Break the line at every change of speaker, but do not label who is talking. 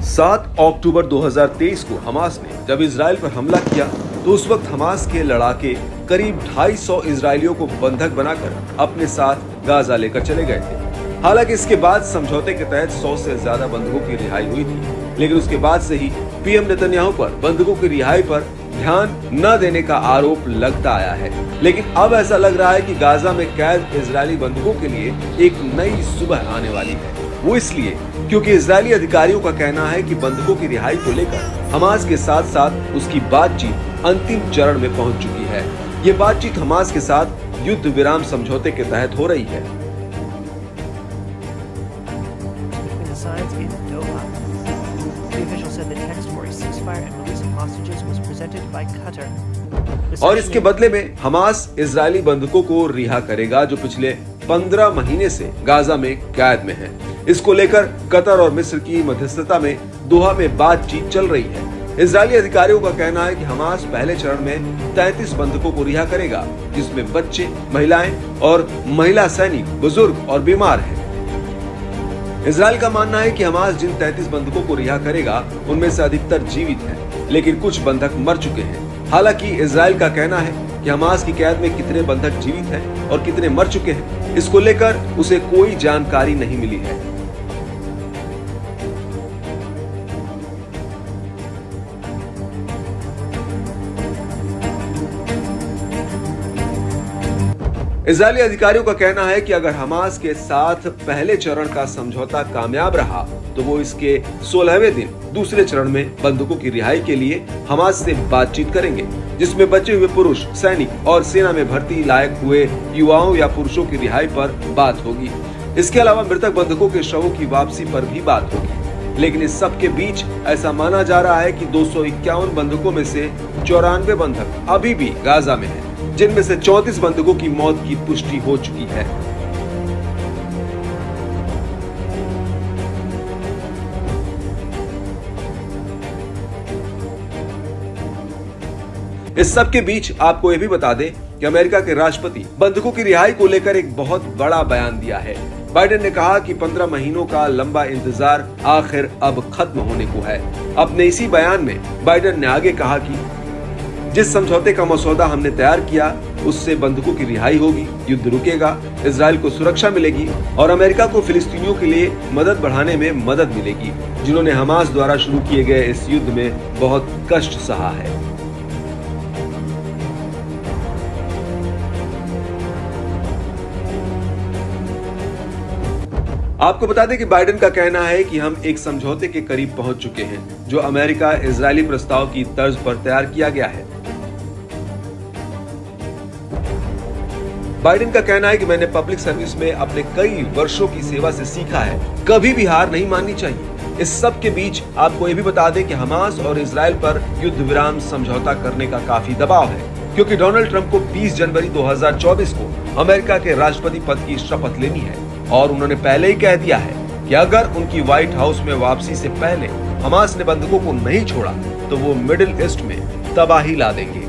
7 अक्टूबर 2023 को हमास ने जब इजराइल पर हमला किया तो उस वक्त हमास के लड़ाके करीब 250 इजरायलियों को बंधक बनाकर अपने साथ गाजा लेकर चले गए थे। हालांकि इसके बाद समझौते के तहत 100 से ज्यादा बंधकों की रिहाई हुई थी, लेकिन उसके बाद से ही पीएम नेतन्याहू पर बंधकों की रिहाई पर ध्यान न देने का आरोप लगता आया है। लेकिन अब ऐसा लग रहा है कि गाजा में कैद इजरायली बंधकों के लिए एक नई सुबह आने वाली है। वो इसलिए क्योंकि इजरायली अधिकारियों का कहना है कि बंधकों की रिहाई को लेकर हमास के साथ साथ उसकी बातचीत अंतिम चरण में पहुंच चुकी है। ये बातचीत हमास के साथ युद्ध विराम समझौते के तहत हो रही है। और इसके बदले में हमास इजरायली बंधकों को रिहा करेगा जो पिछले 15 महीने से गाजा में कैद में हैं। इसको लेकर कतर और मिस्र की मध्यस्थता में दोहा में बातचीत चल रही है। इजरायली अधिकारियों का कहना है कि हमास पहले चरण में 33 बंधकों को रिहा करेगा, जिसमें बच्चे, महिलाएं और महिला सैनिक, बुजुर्ग और बीमार हैं। इजराइल का मानना है कि हमास जिन 33 बंधकों को रिहा करेगा उनमें से अधिकतर जीवित हैं, लेकिन कुछ बंधक मर चुके हैं। हालांकि इजराइल का कहना है कि हमास की कैद में कितने बंधक जीवित हैं और कितने मर चुके हैं, इसको लेकर उसे कोई जानकारी नहीं मिली है। इजरायली अधिकारियों का कहना है कि अगर हमास के साथ पहले चरण का समझौता कामयाब रहा तो वो इसके 16वें दिन दूसरे चरण में बंधकों की रिहाई के लिए हमास से बातचीत करेंगे, जिसमें बचे हुए पुरुष, सैनिक और सेना में भर्ती लायक हुए युवाओं या पुरुषों की रिहाई पर बात होगी। इसके अलावा मृतक बंधकों के शवों की वापसी पर भी बात होगी। लेकिन इस सब के बीच ऐसा माना जा रहा है कि 251 बंधकों में से 94 बंधक अभी भी गाजा में हैं, जिनमें से 34 बंधकों की मौत की पुष्टि हो चुकी है। इस सब के बीच आपको यह भी बता दें कि अमेरिका के राष्ट्रपति बंधकों की रिहाई को लेकर एक बहुत बड़ा बयान दिया है। बाइडेन ने कहा कि 15 महीनों का लंबा इंतजार आखिर अब खत्म होने को है। अपने इसी बयान में बाइडेन ने आगे कहा कि जिस समझौते का मसौदा हमने तैयार किया उससे बंधकों की रिहाई होगी, युद्ध रुकेगा, इजराइल को सुरक्षा मिलेगी और अमेरिका को फिलिस्तीनियों के लिए मदद बढ़ाने में मदद मिलेगी, जिन्होंने हमास द्वारा शुरू किए गए इस युद्ध में बहुत कष्ट सहा है। आपको बता दें कि बाइडेन का कहना है कि हम एक समझौते के करीब पहुंच चुके हैं, जो अमेरिका इजरायली प्रस्ताव की तर्ज पर तैयार किया गया है। बाइडेन का कहना है कि मैंने पब्लिक सर्विस में अपने कई वर्षों की सेवा से सीखा है, कभी भी हार नहीं माननी चाहिए। इस सब के बीच आपको ये भी बता दें कि हमास और इजराइल पर युद्ध विराम समझौता करने का काफी दबाव है, क्योंकि डोनाल्ड ट्रंप को 20 जनवरी 2024 को अमेरिका के राष्ट्रपति पद की शपथ लेनी है और उन्होंने पहले ही कह दिया है कि अगर उनकी व्हाइट हाउस में वापसी से पहले हमास ने बंधकों को नहीं छोड़ा तो वो मिडिल ईस्ट में तबाही ला देंगे।